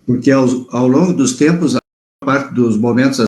porque ao longo dos tempos, a parte dos momentos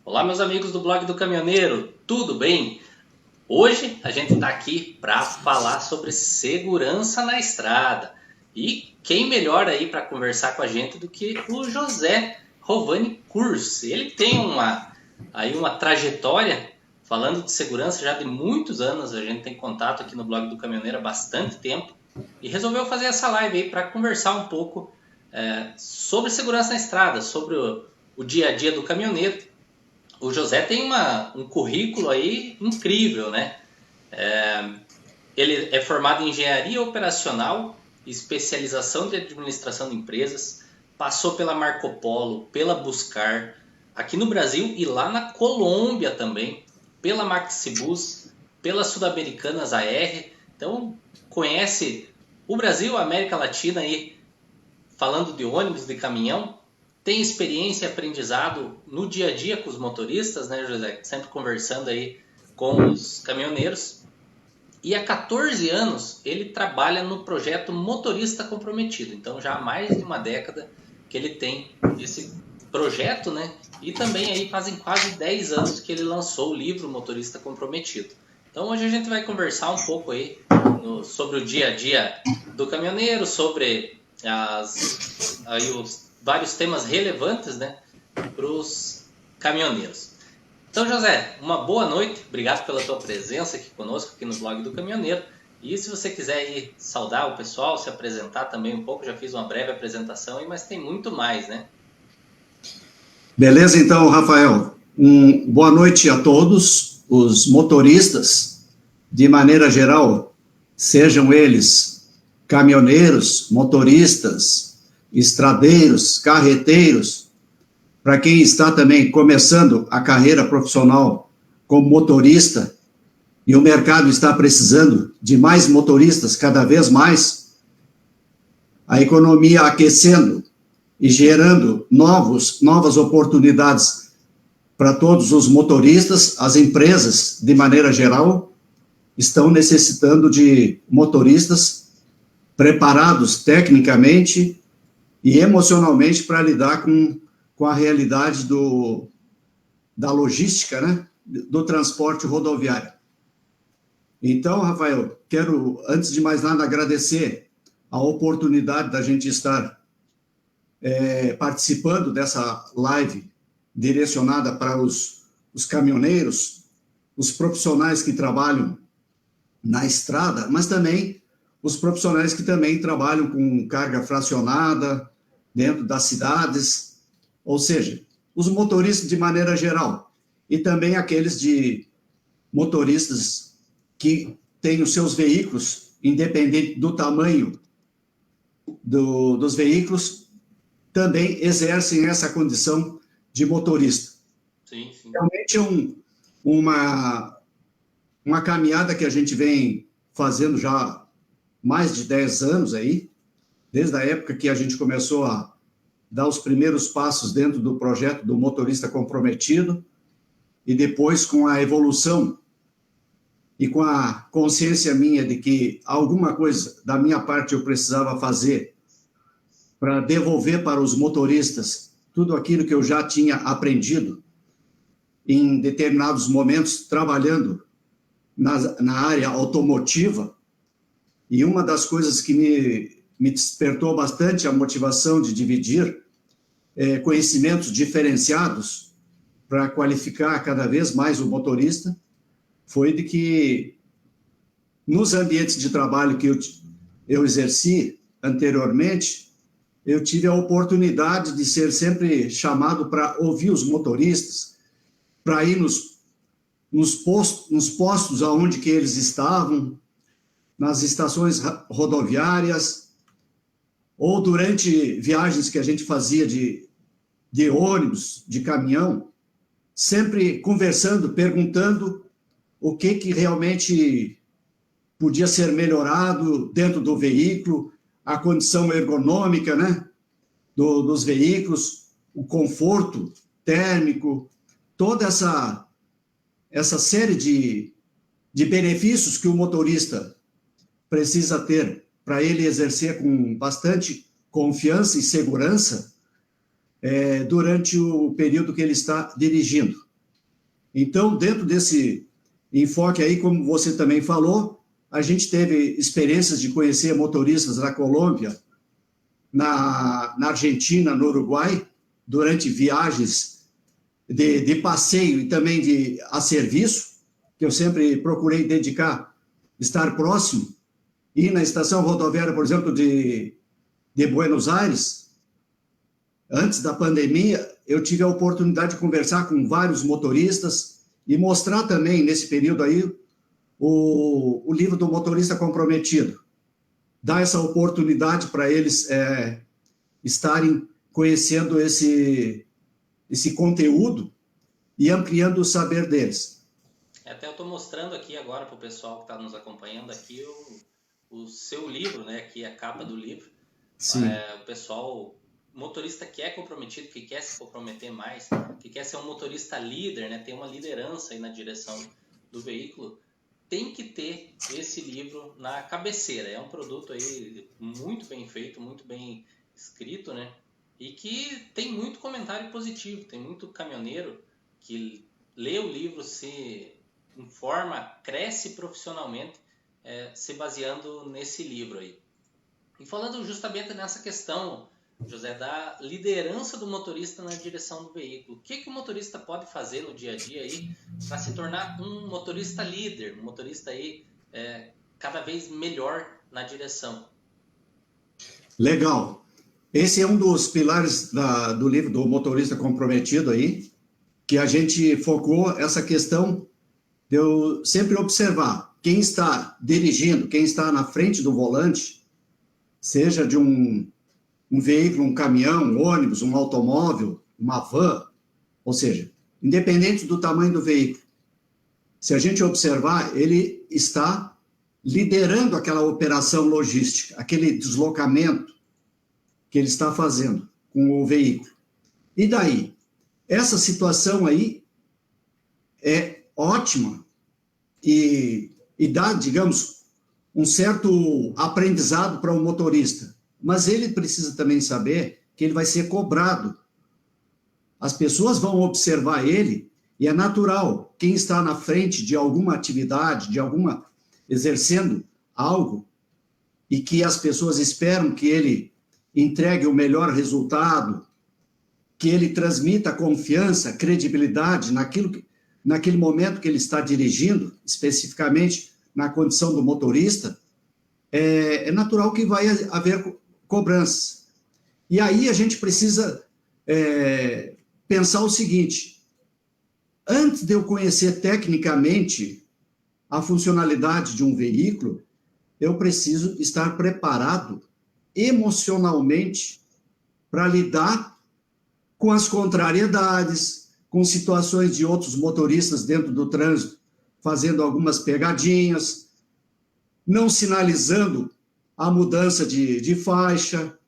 Olá, meus amigos do blog do Caminhoneiro, tudo bem? Hoje a gente está aqui para falar sobre segurança na estrada. E quem melhor aí para conversar com a gente do que o José Rovani Cursi. Ele tem uma trajetória falando de segurança já de muitos anos. A gente tem contato aqui no blog do Caminhoneiro há bastante tempo e resolveu fazer essa live aí para conversar um pouco sobre segurança na estrada, sobre o dia a dia do caminhoneiro. O José tem um currículo aí incrível, né? Ele é formado em engenharia operacional, especialização de administração de empresas, passou pela Marco Polo, pela Buscar, aqui no Brasil e lá na Colômbia também, pela Maxibus, pelas Sul-Americanas AR. Então, conhece o Brasil, a América Latina aí, falando de ônibus, de caminhão. Tem experiência e aprendizado no dia a dia com os motoristas, né, José? Sempre conversando aí com os caminhoneiros. E há 14 anos ele trabalha no projeto Motorista Comprometido. Então já há mais de uma década que ele tem esse projeto, né? E também aí fazem quase 10 anos que ele lançou o livro Motorista Comprometido. Então hoje a gente vai conversar um pouco aí sobre o dia a dia do caminhoneiro, sobre os vários temas relevantes, né, para os caminhoneiros. Então, José, uma boa noite. Obrigado pela tua presença aqui conosco, aqui no blog do Caminhoneiro. E se você quiser ir saudar o pessoal, se apresentar também um pouco, já fiz uma breve apresentação, mas tem muito mais, né? Beleza, então, Rafael. Boa noite a todos os motoristas, de maneira geral, sejam eles caminhoneiros, motoristas, estradeiros, carreteiros, para quem está também começando a carreira profissional como motorista, e o mercado está precisando de mais motoristas cada vez mais, a economia aquecendo e gerando novas oportunidades para todos os motoristas. As empresas, de maneira geral, estão necessitando de motoristas preparados tecnicamente e emocionalmente para lidar com a realidade da logística, né, do transporte rodoviário. Então, Rafael, quero, antes de mais nada, agradecer a oportunidade da gente estar participando dessa live direcionada para os caminhoneiros, os profissionais que trabalham na estrada, mas também os profissionais que também trabalham com carga fracionada dentro das cidades, ou seja, os motoristas de maneira geral, e também aqueles de motoristas que têm os seus veículos, independente do tamanho dos veículos, também exercem essa condição de motorista. Sim, sim. Realmente é uma caminhada que a gente vem fazendo já há mais de 10 anos aí, desde a época que a gente começou a dar os primeiros passos dentro do projeto do Motorista Comprometido, e depois com a evolução e com a consciência minha de que alguma coisa da minha parte eu precisava fazer para devolver para os motoristas tudo aquilo que eu já tinha aprendido em determinados momentos trabalhando na área automotiva, e uma das coisas que me despertou bastante a motivação de dividir conhecimentos diferenciados para qualificar cada vez mais o motorista, foi de que nos ambientes de trabalho que eu exerci anteriormente, eu tive a oportunidade de ser sempre chamado para ouvir os motoristas, para ir nos postos aonde que eles estavam, nas estações rodoviárias, ou durante viagens que a gente fazia de ônibus, de caminhão, sempre conversando, perguntando o que realmente podia ser melhorado dentro do veículo, a condição ergonômica, né, dos veículos, o conforto térmico, toda essa série de benefícios que o motorista precisa ter para ele exercer com bastante confiança e segurança durante o período que ele está dirigindo. Então, dentro desse enfoque aí, como você também falou, a gente teve experiências de conhecer motoristas da Colômbia, na Argentina, no Uruguai, durante viagens de passeio e também a serviço, que eu sempre procurei estar próximo, e na estação rodoviária, por exemplo, de Buenos Aires, antes da pandemia, eu tive a oportunidade de conversar com vários motoristas e mostrar também, nesse período aí, o livro do Motorista Comprometido. Dar essa oportunidade para eles estarem conhecendo esse conteúdo e ampliando o saber deles. Até eu estou mostrando aqui agora para o pessoal que está nos acompanhando aqui o seu livro, né? Aqui a capa do livro. Sim. O pessoal, motorista que é comprometido, que quer se comprometer mais, que quer ser um motorista líder, né? Tem uma liderança aí na direção do veículo, tem que ter esse livro na cabeceira. É um produto aí muito bem feito, muito bem escrito, né? E que tem muito comentário positivo. Tem muito caminhoneiro que lê o livro, se informa, cresce profissionalmente, se baseando nesse livro aí. E falando justamente nessa questão, José, da liderança do motorista na direção do veículo. O que o motorista pode fazer no dia a dia aí para se tornar um motorista líder, um motorista aí cada vez melhor na direção? Legal. Esse é um dos pilares do livro do Motorista Comprometido aí, que a gente focou essa questão de eu sempre observar quem está dirigindo, quem está na frente do volante, seja de um veículo, um caminhão, um ônibus, um automóvel, uma van, ou seja, independente do tamanho do veículo, se a gente observar, ele está liderando aquela operação logística, aquele deslocamento que ele está fazendo com o veículo. E daí? Essa situação aí é ótima e dá, digamos, um certo aprendizado para o motorista. Mas ele precisa também saber que ele vai ser cobrado. As pessoas vão observar ele e é natural. Quem está na frente de alguma atividade, exercendo algo, e que as pessoas esperam que ele entregue o melhor resultado, que ele transmita confiança, credibilidade naquele momento que ele está dirigindo, especificamente na condição do motorista, é natural que vai haver cobranças. E aí a gente precisa pensar o seguinte: antes de eu conhecer tecnicamente a funcionalidade de um veículo, eu preciso estar preparado emocionalmente para lidar com as contrariedades, com situações de outros motoristas dentro do trânsito, fazendo algumas pegadinhas, não sinalizando a mudança de faixa,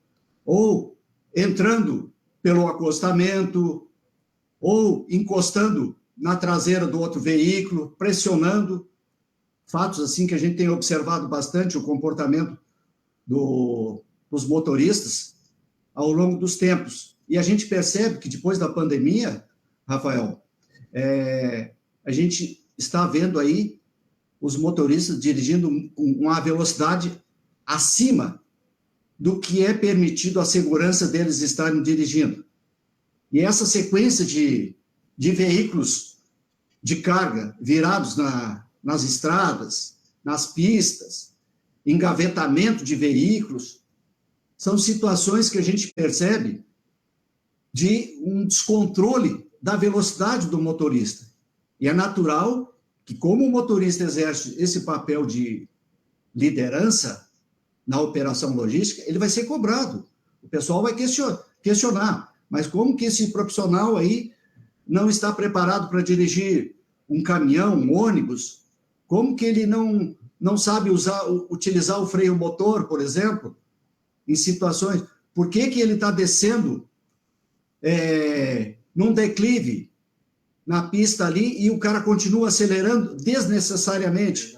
ou entrando pelo acostamento, ou encostando na traseira do outro veículo, pressionando. Fatos assim que a gente tem observado bastante o comportamento dos motoristas ao longo dos tempos. E a gente percebe que depois da pandemia, Rafael, a gente está vendo aí os motoristas dirigindo com uma velocidade acima do que é permitido a segurança deles estarem dirigindo. E essa sequência de veículos de carga virados nas estradas, nas pistas, engavetamento de veículos, são situações que a gente percebe de um descontrole da velocidade do motorista. E é natural que, como o motorista exerce esse papel de liderança na operação logística, ele vai ser cobrado. O pessoal vai questionar, mas como que esse profissional aí não está preparado para dirigir um caminhão, um ônibus? Como que ele não sabe utilizar o freio motor, por exemplo, em situações? Por que ele está descendo num declive na pista ali e o cara continua acelerando desnecessariamente?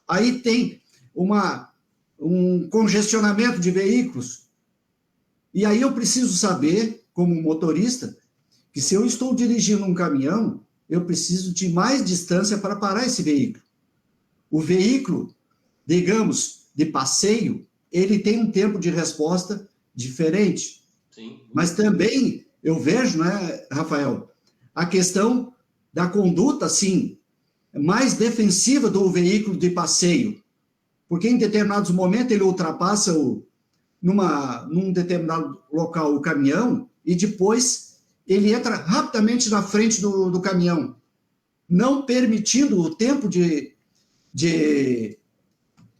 Aí tem um congestionamento de veículos. E aí eu preciso saber, como motorista, que se eu estou dirigindo um caminhão, eu preciso de mais distância para parar esse veículo. O veículo, digamos, de passeio, ele tem um tempo de resposta diferente. Sim. Mas também eu vejo, né, Rafael, a questão da conduta, sim, mais defensiva do veículo de passeio. Porque em determinados momentos ele ultrapassa num determinado local o caminhão e depois ele entra rapidamente na frente do caminhão, não permitindo o tempo de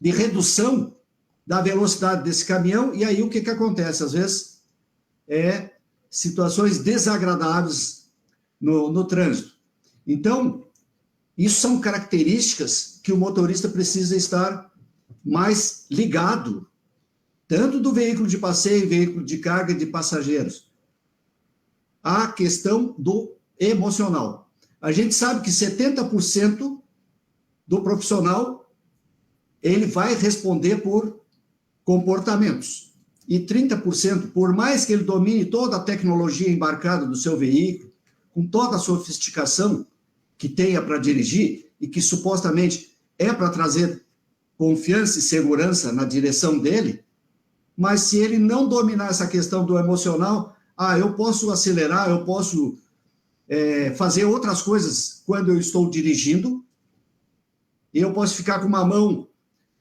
redução da velocidade desse caminhão. E aí o que acontece? Às vezes situações desagradáveis no trânsito. Então, isso são características que o motorista precisa estar mais ligado, tanto do veículo de passeio, veículo de carga de passageiros. A questão do emocional. A gente sabe que 70% do profissional, ele vai responder por comportamentos. E 30%, por mais que ele domine toda a tecnologia embarcada do seu veículo, com toda a sofisticação que tenha para dirigir, e que supostamente é para trazer confiança e segurança na direção dele, mas se ele não dominar essa questão do emocional, eu posso acelerar, eu posso fazer outras coisas quando eu estou dirigindo, e eu posso ficar com uma mão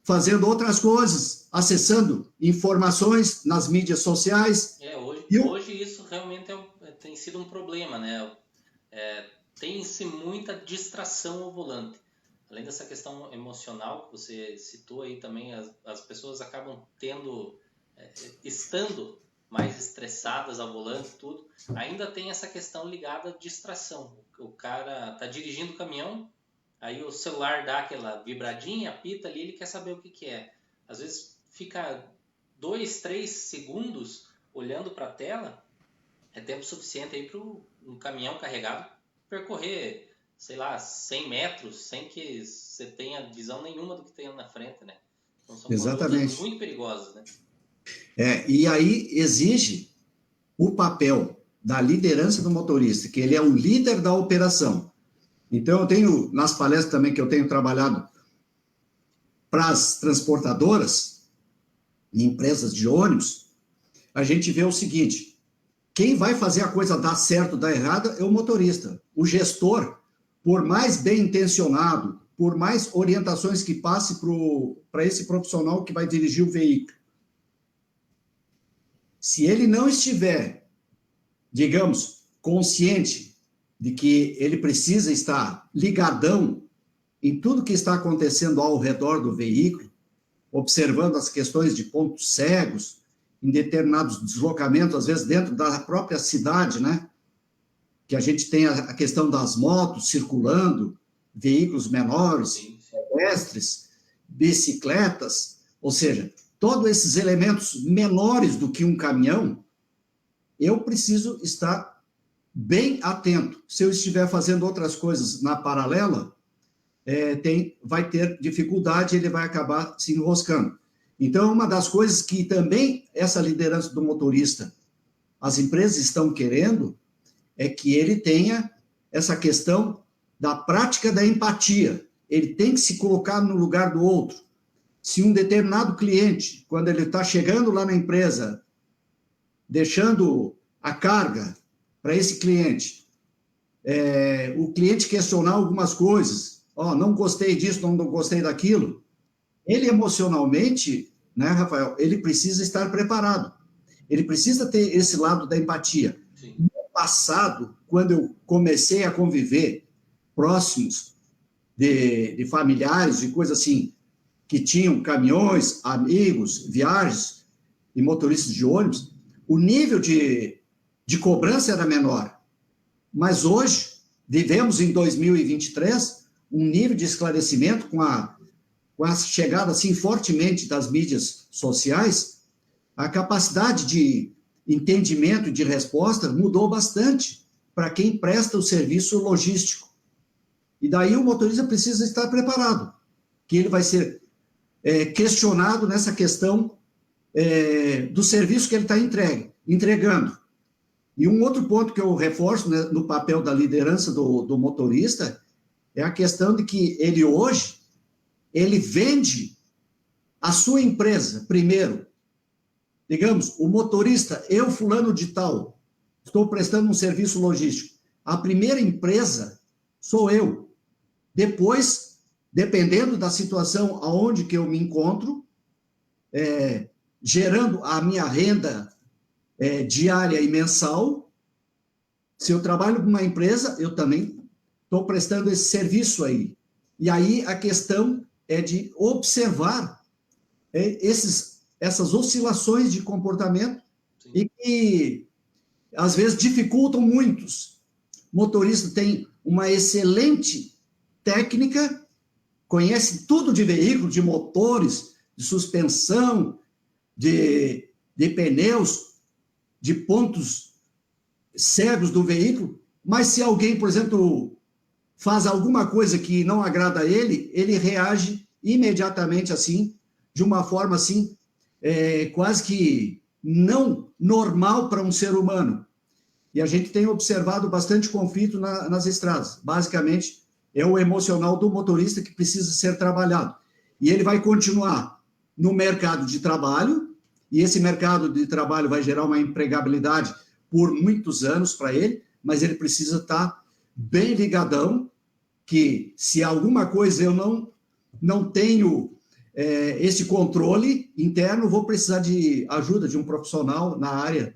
fazendo outras coisas, acessando informações nas mídias sociais. Hoje isso realmente tem sido um problema, né? Tem-se muita distração ao volante. Além dessa questão emocional que você citou aí também, as pessoas acabam estando mais estressadas ao volante, tudo. Ainda tem essa questão ligada à distração. O cara está dirigindo o caminhão, aí o celular dá aquela vibradinha, apita ali, ele quer saber o que é. Às vezes fica 2, 3 segundos olhando para a tela, é tempo suficiente aí para um caminhão carregado percorrer, sei lá, 100 metros, sem que você tenha visão nenhuma do que tem na frente, né? Então são condutas muito perigosas, né? E aí exige o papel da liderança do motorista, que ele é o líder da operação. Então, eu tenho, nas palestras também que eu tenho trabalhado para as transportadoras, empresas de ônibus, a gente vê o seguinte: quem vai fazer a coisa dar certo, dar errada, é o motorista. O gestor, por mais bem intencionado, por mais orientações que passe para esse profissional que vai dirigir o veículo, se ele não estiver, digamos, consciente de que ele precisa estar ligadão em tudo que está acontecendo ao redor do veículo, observando as questões de pontos cegos, em determinados deslocamentos, às vezes dentro da própria cidade, né? Que a gente tem a questão das motos circulando, veículos menores, pedestres, bicicletas, ou seja, todos esses elementos menores do que um caminhão, eu preciso estar bem atento. Se eu estiver fazendo outras coisas na paralela, vai ter dificuldade, ele vai acabar se enroscando. Então, uma das coisas que também essa liderança do motorista, as empresas estão querendo, é que ele tenha essa questão da prática da empatia. ele tem que se colocar no lugar do outro. Se um determinado cliente, quando ele está chegando lá na empresa, deixando a carga para esse cliente, o cliente questionar algumas coisas, não gostei disso, não gostei daquilo, ele emocionalmente, né, Rafael, ele precisa estar preparado. Ele precisa ter esse lado da empatia. Sim. No passado, quando eu comecei a conviver próximos de familiares e coisas assim, que tinham caminhões, amigos, viagens e motoristas de ônibus, o nível de cobrança era menor. Mas hoje, vivemos em 2023, um nível de esclarecimento com a chegada assim fortemente das mídias sociais, a capacidade de entendimento e de resposta mudou bastante para quem presta o serviço logístico. E daí o motorista precisa estar preparado, que ele vai ser questionado nessa questão do serviço que ele está entregando. E um outro ponto que eu reforço, né, no papel da liderança do motorista é a questão de que ele hoje, ele vende a sua empresa primeiro. Digamos, o motorista, eu fulano de tal, estou prestando um serviço logístico. A primeira empresa sou eu. Depois, dependendo da situação aonde que eu me encontro, gerando a minha renda diária e mensal, se eu trabalho com uma empresa, eu também estou prestando esse serviço aí. E aí a questão é de observar essas oscilações de comportamento. Sim. E que, às vezes, dificultam muitos. O motorista tem uma excelente técnica, conhece tudo de veículo, de motores, de suspensão, de pneus, de pontos cegos do veículo, mas se alguém, por exemplo, faz alguma coisa que não agrada a ele, ele reage imediatamente assim, de uma forma assim, quase que não normal para um ser humano. E a gente tem observado bastante conflito nas estradas. Basicamente, é o emocional do motorista que precisa ser trabalhado. E ele vai continuar no mercado de trabalho, e esse mercado de trabalho vai gerar uma empregabilidade por muitos anos para ele, mas ele precisa estar bem ligadão, que se alguma coisa eu não tenho esse controle interno, vou precisar de ajuda de um profissional na área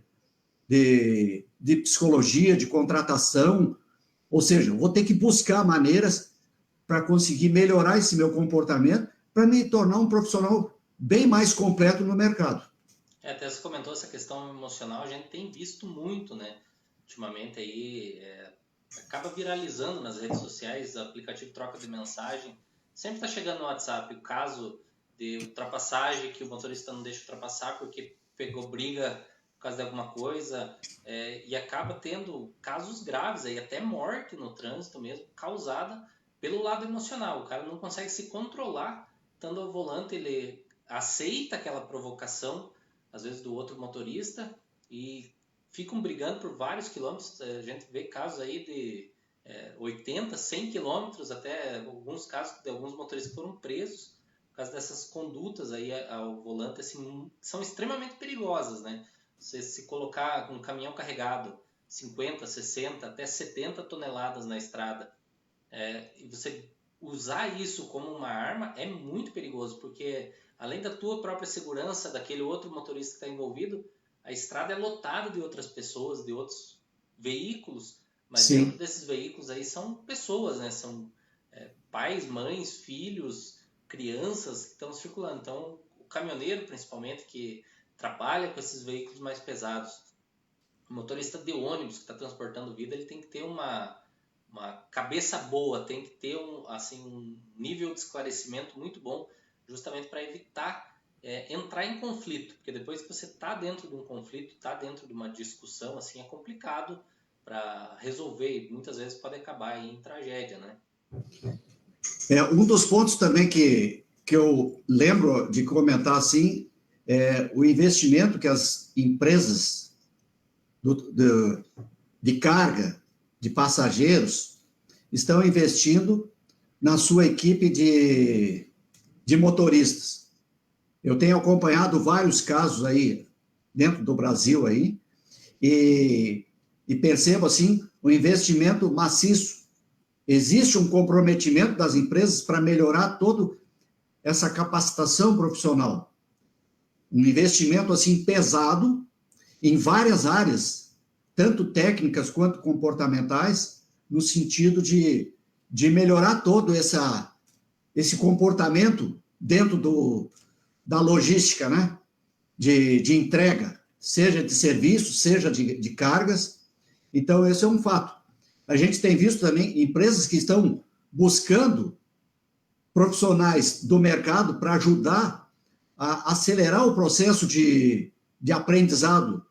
de psicologia, de contratação, ou seja, vou ter que buscar maneiras para conseguir melhorar esse meu comportamento, para me tornar um profissional bem mais completo no mercado. Até você comentou essa questão emocional, a gente tem visto muito, né? Ultimamente aí, acaba viralizando nas redes sociais, o aplicativo troca de mensagem, sempre está chegando no WhatsApp o caso de ultrapassagem, que o motorista não deixa ultrapassar porque pegou briga por causa de alguma coisa, e acaba tendo casos graves, aí, até morte no trânsito mesmo, causada pelo lado emocional. O cara não consegue se controlar, estando ao volante, ele aceita aquela provocação, às vezes do outro motorista, e ficam brigando por vários quilômetros. A gente vê casos aí de 80, 100 quilômetros, até alguns casos de alguns motoristas que foram presos por causa dessas condutas aí ao volante, assim, são extremamente perigosas, né? Você se colocar com um caminhão carregado 50, 60, até 70 toneladas na estrada, e você usar isso como uma arma é muito perigoso, porque além da tua própria segurança, daquele outro motorista que está envolvido, a estrada é lotada de outras pessoas, de outros veículos, mas Sim. Dentro desses veículos aí são pessoas, né? São pais, mães, filhos, crianças que estão circulando. Então, o caminhoneiro, principalmente, que trabalha com esses veículos mais pesados, o motorista de ônibus que está transportando vida, ele tem que ter uma cabeça boa, tem que ter um nível de esclarecimento muito bom, justamente para evitar entrar em conflito, porque depois que você está dentro de um conflito, está dentro de uma discussão, assim, é complicado para resolver, e muitas vezes pode acabar em tragédia, né? Um dos pontos também que eu lembro de comentar, assim, é o investimento que as empresas de carga, de passageiros, estão investindo na sua equipe de motoristas. Eu tenho acompanhado vários casos aí dentro do Brasil aí, e percebo, assim, um investimento maciço. Existe um comprometimento das empresas para melhorar toda essa capacitação profissional. Um investimento, assim, pesado em várias áreas, tanto técnicas quanto comportamentais, no sentido de melhorar todo esse comportamento dentro da logística, né? De entrega, seja de serviços, seja de cargas. Então, esse é um fato. A gente tem visto também empresas que estão buscando profissionais do mercado para ajudar a acelerar o processo de aprendizado,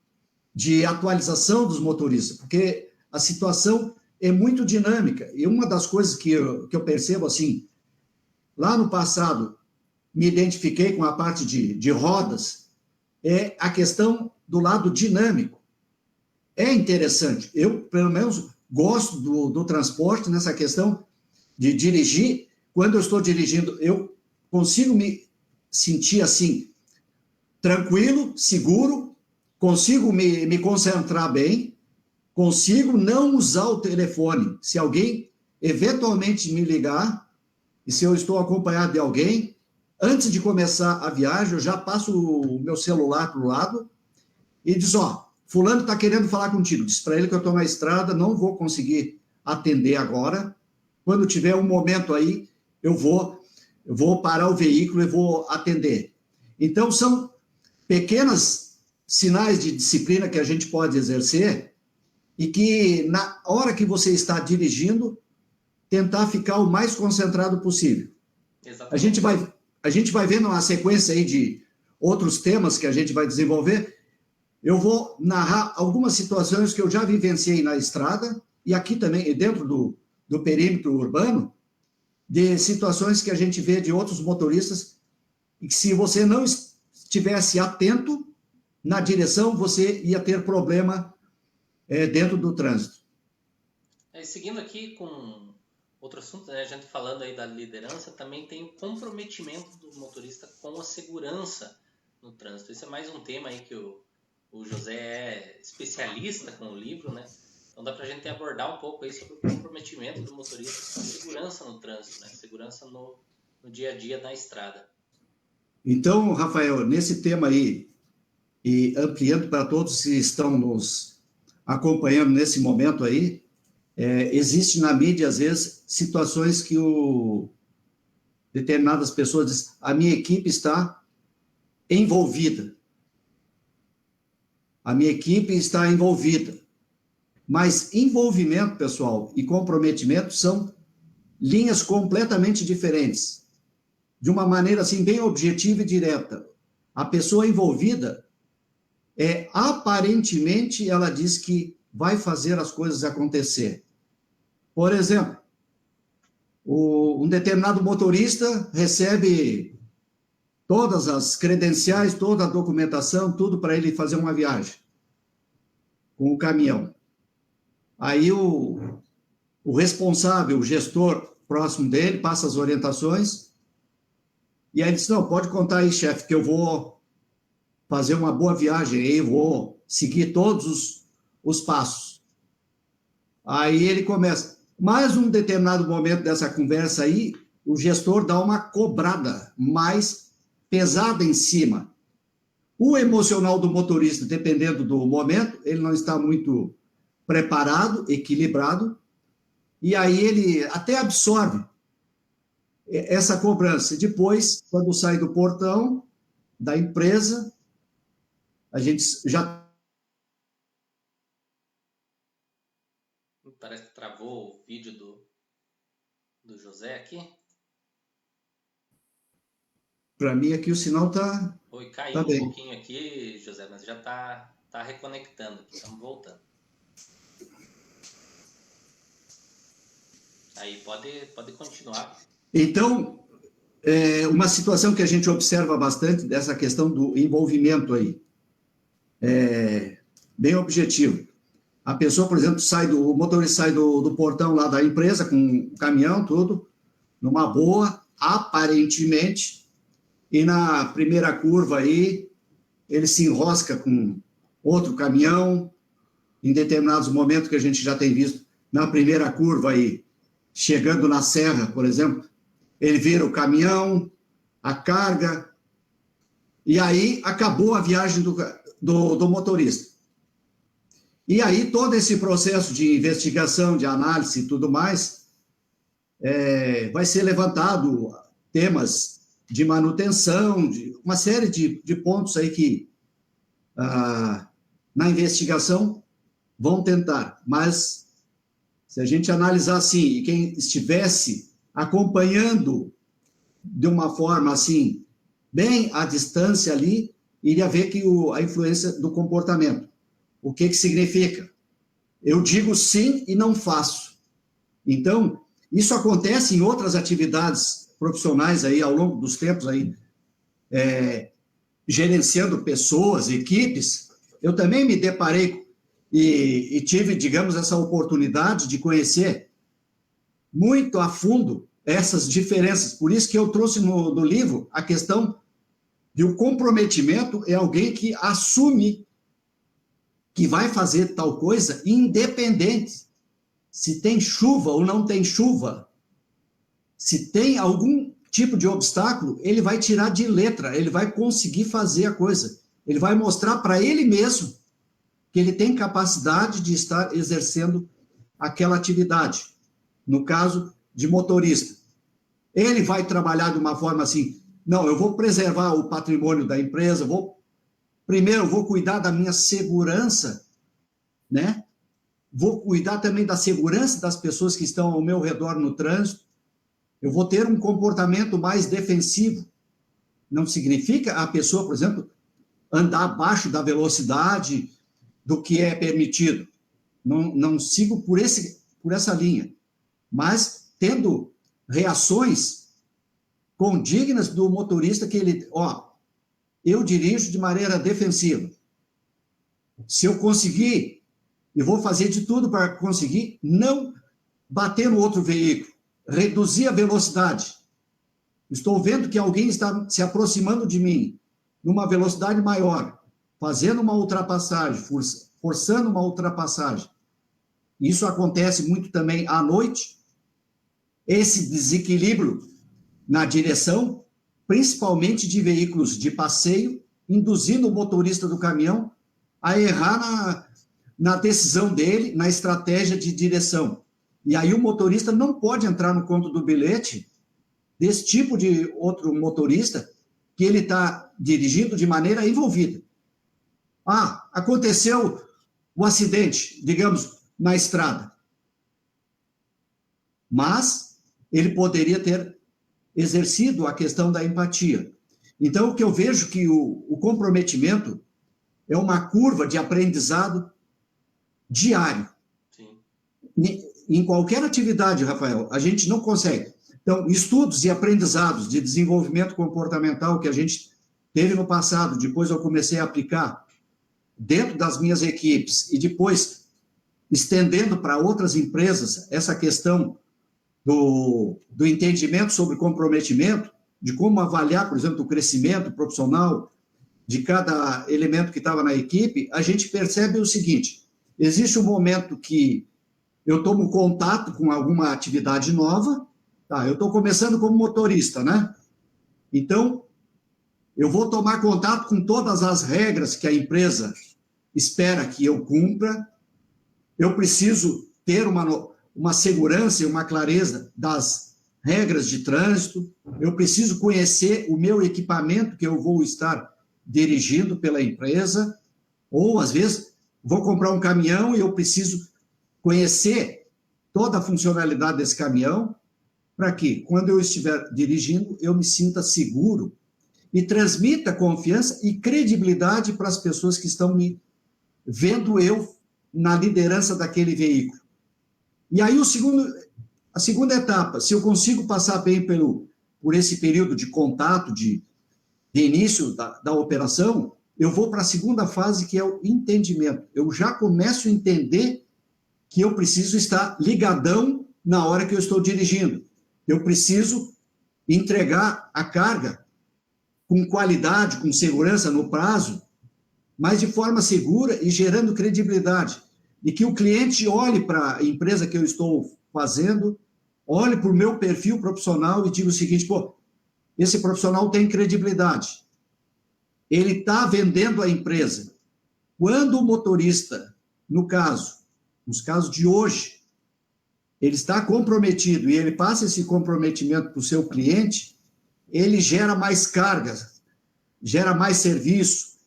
de atualização dos motoristas, porque a situação é muito dinâmica. E uma das coisas que eu percebo, assim, lá no passado, me identifiquei com a parte de rodas, é a questão do lado dinâmico. É interessante. Eu, pelo menos, gosto do transporte nessa questão de dirigir. Quando eu estou dirigindo, eu consigo me sentir, assim, tranquilo, seguro, consigo me concentrar bem, consigo não usar o telefone. Se alguém eventualmente me ligar, e se eu estou acompanhado de alguém, antes de começar a viagem, eu já passo o meu celular para o lado e diz, fulano está querendo falar contigo. Diz para ele que eu estou na estrada, não vou conseguir atender agora. Quando tiver um momento aí, eu vou parar o veículo e vou atender. Então, são pequenos sinais de disciplina que a gente pode exercer e que, na hora que você está dirigindo, tentar ficar o mais concentrado possível. Exatamente. A gente vai vendo uma sequência aí de outros temas que a gente vai desenvolver. Eu vou narrar algumas situações que eu já vivenciei na estrada e aqui também, dentro do perímetro urbano, de situações que a gente vê de outros motoristas e que, se você não estivesse atento na direção, você ia ter problema dentro do trânsito. Seguindo aqui com outro assunto, né, a gente falando aí da liderança, também tem o comprometimento do motorista com a segurança no trânsito. Esse é mais um tema aí que o José é especialista com o livro, né? Então dá para a gente abordar um pouco aí sobre o comprometimento do motorista com a segurança no trânsito, né? Segurança no dia a dia na estrada. Então, Rafael, nesse tema aí, e ampliando para todos que estão nos acompanhando nesse momento aí, existe na mídia, às vezes, situações que determinadas pessoas dizem, a minha equipe está envolvida. A minha equipe está envolvida. Mas envolvimento, pessoal, e comprometimento são linhas completamente diferentes. De uma maneira, assim, bem objetiva e direta. A pessoa envolvida, aparentemente, ela diz que vai fazer as coisas acontecer. Por exemplo, um determinado motorista recebe todas as credenciais, toda a documentação, tudo para ele fazer uma viagem com o caminhão. Aí o responsável, o gestor próximo dele, passa as orientações, e aí ele diz, não, pode contar aí, chefe, que eu vou fazer uma boa viagem aí, vou seguir todos os passos. Aí ele começa. Mais um determinado momento dessa conversa aí, o gestor dá uma cobrada mais pesada em cima. O emocional do motorista, dependendo do momento, ele não está muito preparado, equilibrado, e aí ele até absorve essa cobrança. Depois, quando sai do portão da empresa, a gente já... Parece que travou o vídeo do José aqui. Para mim aqui o sinal tá... Oi, caiu tá bem. Um pouquinho aqui, José, mas já tá reconectando aqui, estamos voltando. Aí, pode continuar. Então, uma situação que a gente observa bastante dessa questão do envolvimento aí, bem objetivo. A pessoa, por exemplo, o motorista sai do portão lá da empresa com o caminhão, tudo, numa boa, aparentemente, e na primeira curva aí, ele se enrosca com outro caminhão, em determinados momentos que a gente já tem visto, na primeira curva aí, chegando na serra, por exemplo, ele vira o caminhão, a carga, e aí acabou a viagem do motorista. E aí todo esse processo de investigação, de análise e tudo mais, vai ser levantado temas de manutenção, de uma série de pontos aí que na investigação vão tentar, mas se a gente analisar assim, e quem estivesse acompanhando de uma forma assim, bem à distância ali, iria ver que a influência do comportamento. O que significa? Eu digo sim e não faço. Então, isso acontece em outras atividades profissionais aí, ao longo dos tempos aí, gerenciando pessoas, equipes. Eu também me deparei e tive, digamos, essa oportunidade de conhecer muito a fundo essas diferenças. Por isso que eu trouxe no livro a questão de o comprometimento é alguém que assume que vai fazer tal coisa independente se tem chuva ou não tem chuva. Se tem algum tipo de obstáculo, ele vai tirar de letra, ele vai conseguir fazer a coisa. Ele vai mostrar para ele mesmo que ele tem capacidade de estar exercendo aquela atividade. No caso de motorista. Ele vai trabalhar de uma forma assim, não, eu vou preservar o patrimônio da empresa, primeiro eu vou cuidar da minha segurança, né? Vou cuidar também da segurança das pessoas que estão ao meu redor no trânsito. Eu vou ter um comportamento mais defensivo. Não significa a pessoa, por exemplo, andar abaixo da velocidade do que é permitido. Não sigo por essa linha. Mas tendo reações condignas do motorista que ele, eu dirijo de maneira defensiva. Se eu conseguir, eu vou fazer de tudo para conseguir não bater no outro veículo, reduzir a velocidade. Estou vendo que alguém está se aproximando de mim numa velocidade maior, fazendo uma ultrapassagem, forçando uma ultrapassagem. Isso acontece muito também à noite. Esse desequilíbrio na direção, principalmente de veículos de passeio, induzindo o motorista do caminhão a errar na decisão dele, na estratégia de direção. E aí o motorista não pode entrar no conto do bilhete desse tipo de outro motorista que ele está dirigindo de maneira envolvida. Aconteceu o acidente, digamos, na estrada. Mas ele poderia ter exercido a questão da empatia. Então, o que eu vejo que o comprometimento é uma curva de aprendizado diário. Sim. Em qualquer atividade, Rafael, a gente não consegue. Então, estudos e aprendizados de desenvolvimento comportamental que a gente teve no passado, depois eu comecei a aplicar dentro das minhas equipes e depois estendendo para outras empresas essa questão do entendimento sobre comprometimento, de como avaliar, por exemplo, o crescimento profissional de cada elemento que estava na equipe, a gente percebe o seguinte: existe um momento que eu tomo contato com alguma atividade nova, eu estou começando como motorista, né? Então, eu vou tomar contato com todas as regras que a empresa espera que eu cumpra, eu preciso ter uma segurança e uma clareza das regras de trânsito, eu preciso conhecer o meu equipamento que eu vou estar dirigindo pela empresa, ou, às vezes, vou comprar um caminhão e eu preciso conhecer toda a funcionalidade desse caminhão, para que, quando eu estiver dirigindo, eu me sinta seguro e transmita confiança e credibilidade para as pessoas que estão me vendo eu na liderança daquele veículo. E aí a segunda etapa, se eu consigo passar bem por esse período de contato, de início da operação, eu vou para a segunda fase, que é o entendimento. Eu já começo a entender que eu preciso estar ligadão na hora que eu estou dirigindo. Eu preciso entregar a carga com qualidade, com segurança no prazo, mas de forma segura e gerando credibilidade. E que o cliente olhe para a empresa que eu estou fazendo, olhe para o meu perfil profissional e diga o seguinte, pô, esse profissional tem credibilidade. Ele está vendendo a empresa. Quando o motorista, nos casos de hoje, ele está comprometido e ele passa esse comprometimento para o seu cliente, ele gera mais cargas, gera mais serviço,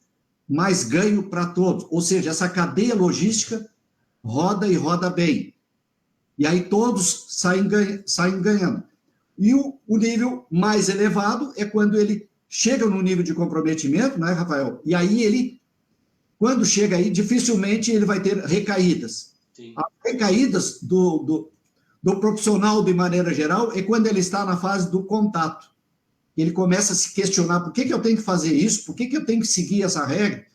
mais ganho para todos. Ou seja, essa cadeia logística roda e roda bem. E aí todos saem ganhando. E o nível mais elevado é quando ele chega no nível de comprometimento, né, Rafael? E aí ele, quando chega aí, dificilmente ele vai ter recaídas. Sim. As recaídas do profissional, de maneira geral, é quando ele está na fase do contato. Ele começa a se questionar, por que eu tenho que fazer isso? Por que eu tenho que seguir essa regra?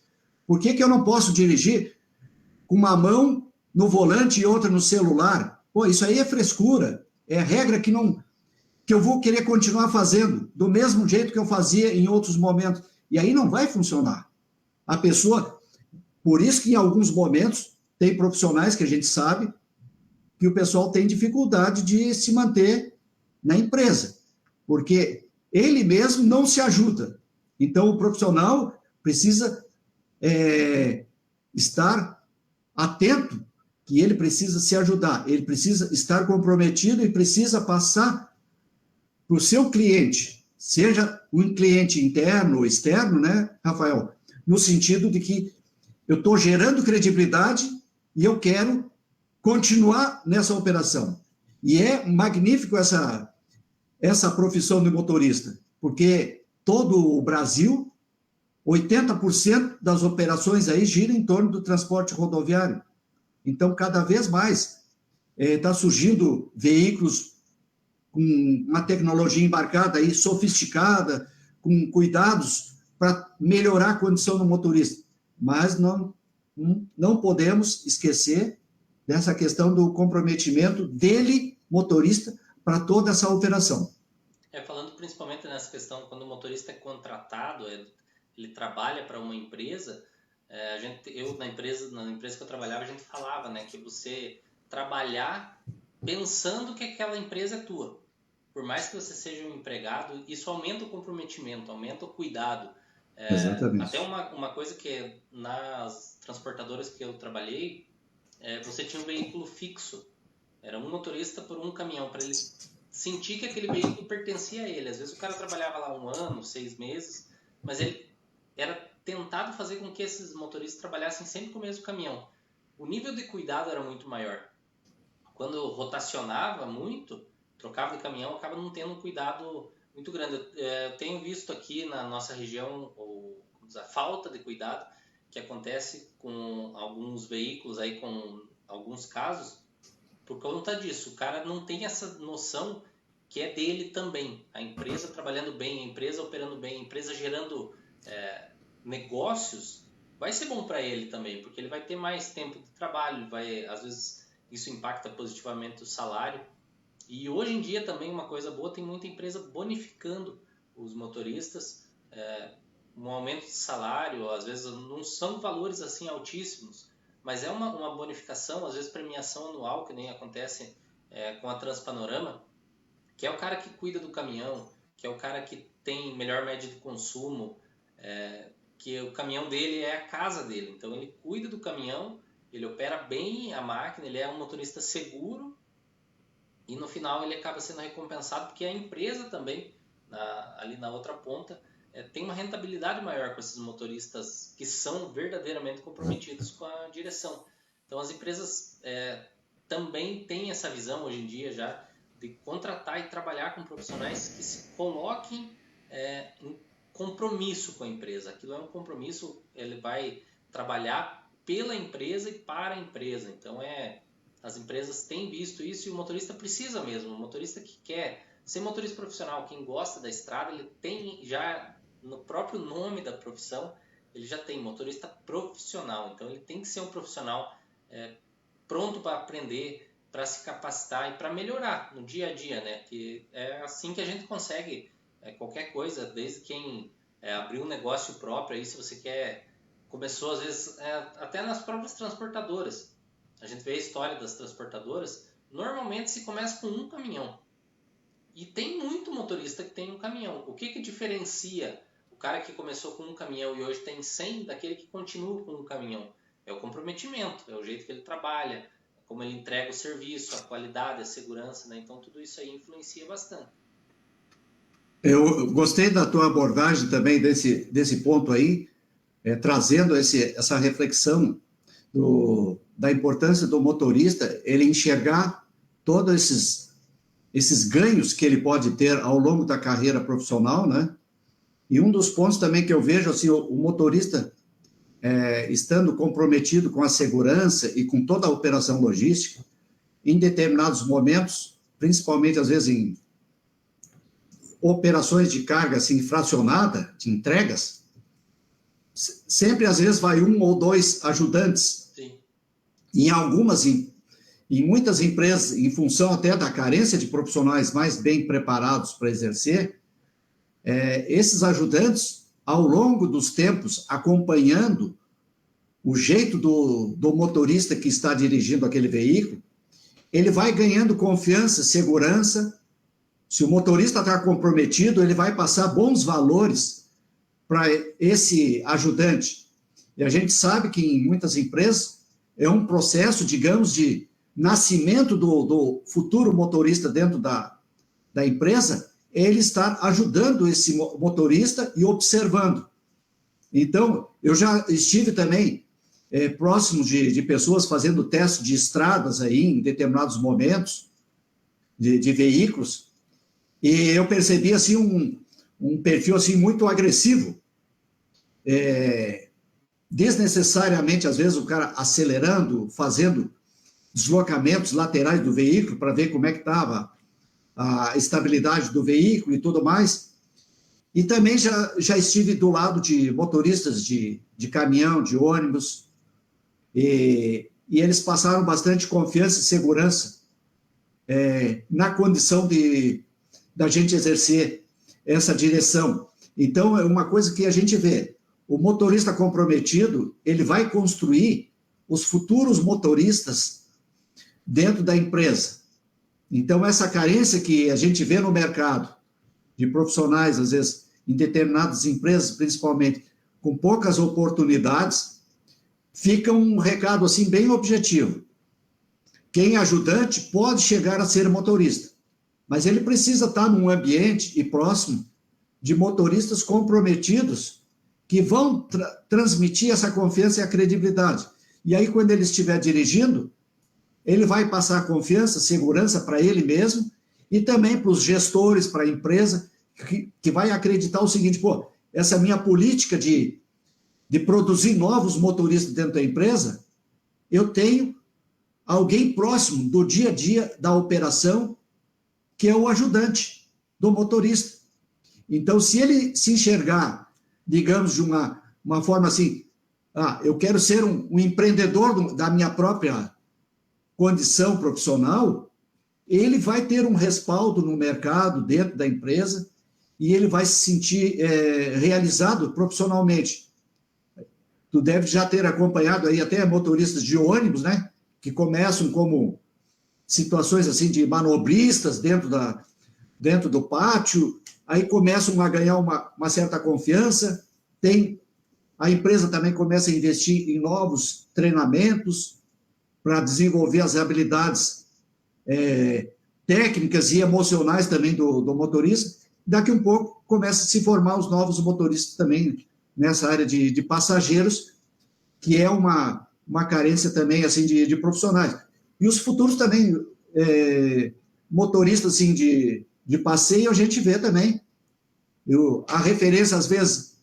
Por que eu não posso dirigir com uma mão no volante e outra no celular? Pô, isso aí é frescura. É regra que eu vou querer continuar fazendo, do mesmo jeito que eu fazia em outros momentos. E aí não vai funcionar. A pessoa... Por isso que em alguns momentos tem profissionais que a gente sabe que o pessoal tem dificuldade de se manter na empresa, porque ele mesmo não se ajuda. Então, o profissional precisa estar atento que ele precisa se ajudar, ele precisa estar comprometido e precisa passar para o seu cliente, seja um cliente interno ou externo, né, Rafael? No sentido de que eu estou gerando credibilidade e eu quero continuar nessa operação. E é magnífico essa profissão de motorista, porque todo o Brasil, 80% das operações aí giram em torno do transporte rodoviário. Então, cada vez mais está surgindo veículos com uma tecnologia embarcada aí, sofisticada, com cuidados para melhorar a condição do motorista. Mas não podemos esquecer dessa questão do comprometimento dele, motorista, para toda essa operação. Falando principalmente nessa questão, quando o motorista é contratado, ele trabalha para uma empresa, na empresa que eu trabalhava, a gente falava, né, que você trabalhar pensando que aquela empresa é tua. Por mais que você seja um empregado, isso aumenta o comprometimento, aumenta o cuidado. Exatamente. Até uma coisa que nas transportadoras que eu trabalhei, você tinha um veículo fixo. Era um motorista por um caminhão, para ele sentir que aquele veículo pertencia a ele. Às vezes o cara trabalhava lá 1 ano, 6 meses, mas ele era tentado fazer com que esses motoristas trabalhassem sempre com o mesmo caminhão. O nível de cuidado era muito maior. Quando rotacionava muito, trocava de caminhão, acaba não tendo um cuidado muito grande. Eu tenho visto aqui na nossa região a falta de cuidado que acontece com alguns veículos, aí, com alguns casos, por conta disso. O cara não tem essa noção que é dele também. A empresa trabalhando bem, a empresa operando bem, a empresa gerando negócios, vai ser bom para ele também, porque ele vai ter mais tempo de trabalho, às vezes isso impacta positivamente o salário. E hoje em dia também uma coisa boa, tem muita empresa bonificando os motoristas, um aumento de salário, às vezes não são valores assim altíssimos, mas é uma bonificação, às vezes premiação anual, que nem acontece com a Transpanorama, que é o cara que cuida do caminhão, que é o cara que tem melhor média de consumo, que o caminhão dele é a casa dele, então ele cuida do caminhão, ele opera bem a máquina, ele é um motorista seguro, e no final ele acaba sendo recompensado porque a empresa também, ali na outra ponta, tem uma rentabilidade maior com esses motoristas que são verdadeiramente comprometidos com a direção. Então as empresas também têm essa visão hoje em dia já de contratar e trabalhar com profissionais que se coloquem em compromisso com a empresa. Aquilo é um compromisso, ele vai trabalhar pela empresa e para a empresa. Então as empresas têm visto isso e o motorista precisa mesmo. O motorista que quer ser motorista profissional, quem gosta da estrada, ele tem já no próprio nome da profissão, ele já tem motorista profissional. Então ele tem que ser um profissional pronto para aprender, para se capacitar e para melhorar no dia a dia, né? Que é assim que a gente consegue qualquer coisa, desde quem abrir um negócio próprio aí, se você quer, começou às vezes até nas próprias transportadoras. A gente vê a história das transportadoras, normalmente se começa com um caminhão. E tem muito motorista que tem um caminhão. O que diferencia o cara que começou com um caminhão e hoje tem 100 daquele que continua com um caminhão? É o comprometimento, é o jeito que ele trabalha, como ele entrega o serviço, a qualidade, a segurança, né? Então tudo isso aí influencia bastante. Eu gostei da tua abordagem também desse ponto aí, trazendo essa reflexão da importância do motorista, ele enxergar todos esses ganhos que ele pode ter ao longo da carreira profissional, né? E um dos pontos também que eu vejo, assim, o motorista estando comprometido com a segurança e com toda a operação logística, em determinados momentos, principalmente às vezes em operações de carga assim, fracionada, de entregas, sempre às vezes vai um ou dois ajudantes. Sim. Em muitas empresas, em função até da carência de profissionais mais bem preparados para exercer, esses ajudantes, ao longo dos tempos, acompanhando o jeito do motorista que está dirigindo aquele veículo, ele vai ganhando confiança, segurança. Se o motorista está comprometido, ele vai passar bons valores para esse ajudante. E a gente sabe que em muitas empresas é um processo, digamos, de nascimento do futuro motorista dentro da empresa, ele estar ajudando esse motorista e observando. Então, eu já estive também próximo de pessoas fazendo teste de estradas aí em determinados momentos de veículos, e eu percebi assim um perfil assim muito agressivo, desnecessariamente, às vezes, o cara acelerando, fazendo deslocamentos laterais do veículo para ver como é que estava a estabilidade do veículo e tudo mais. E também já estive do lado de motoristas de caminhão, de ônibus, e eles passaram bastante confiança e segurança na condição da gente exercer essa direção. Então, é uma coisa que a gente vê. O motorista comprometido, ele vai construir os futuros motoristas dentro da empresa. Então, essa carência que a gente vê no mercado, de profissionais, às vezes, em determinadas empresas, principalmente, com poucas oportunidades, fica um recado, assim, bem objetivo. Quem é ajudante pode chegar a ser motorista, mas ele precisa estar num ambiente e próximo de motoristas comprometidos que vão transmitir essa confiança e a credibilidade. E aí, quando ele estiver dirigindo, ele vai passar confiança, segurança para ele mesmo e também para os gestores, para a empresa, que vai acreditar o seguinte, pô, essa minha política de produzir novos motoristas dentro da empresa, eu tenho alguém próximo do dia a dia da operação, que é o ajudante do motorista. Então, se ele se enxergar, digamos, de uma forma assim, eu quero ser um empreendedor da minha própria condição profissional, ele vai ter um respaldo no mercado, dentro da empresa, e ele vai se sentir realizado profissionalmente. Tu deve já ter acompanhado aí até motoristas de ônibus, né, que começam como situações assim de manobristas dentro do pátio, aí começam a ganhar uma certa confiança, a empresa também começa a investir em novos treinamentos para desenvolver as habilidades técnicas e emocionais também do motorista. Daqui um pouco começa a se formar os novos motoristas também nessa área de passageiros, que é uma carência também assim de profissionais. E os futuros também, motoristas assim, de passeio, a gente vê também. A referência, às vezes,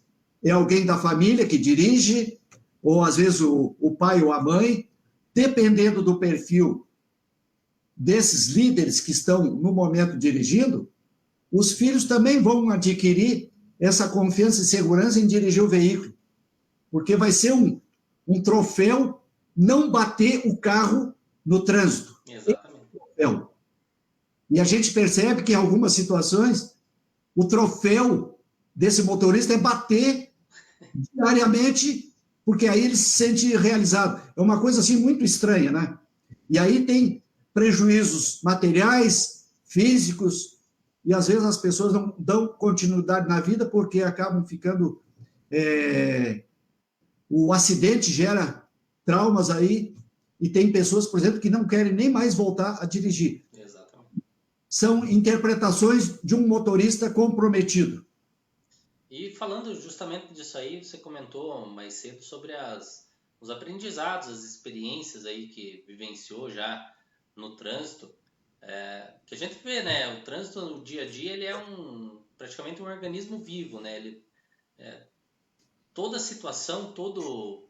é alguém da família que dirige, ou às vezes o pai ou a mãe, dependendo do perfil desses líderes que estão no momento dirigindo, os filhos também vão adquirir essa confiança e segurança em dirigir o veículo, porque vai ser um troféu não bater o carro no trânsito. Exatamente. troféu. E a gente percebe que em algumas situações o troféu desse motorista é bater diariamente, porque aí ele se sente realizado. É uma coisa assim muito estranha, né? E aí tem prejuízos materiais, físicos, e às vezes as pessoas não dão continuidade na vida porque acabam ficando... o acidente gera traumas aí, e tem pessoas, por exemplo, que não querem nem mais voltar a dirigir. Exatamente. São interpretações de um motorista comprometido. E falando justamente disso aí, você comentou mais cedo sobre os aprendizados, as experiências aí que vivenciou já no trânsito. Que a gente vê, né? O trânsito no dia a dia, ele é praticamente um organismo vivo, né? Toda situação, todo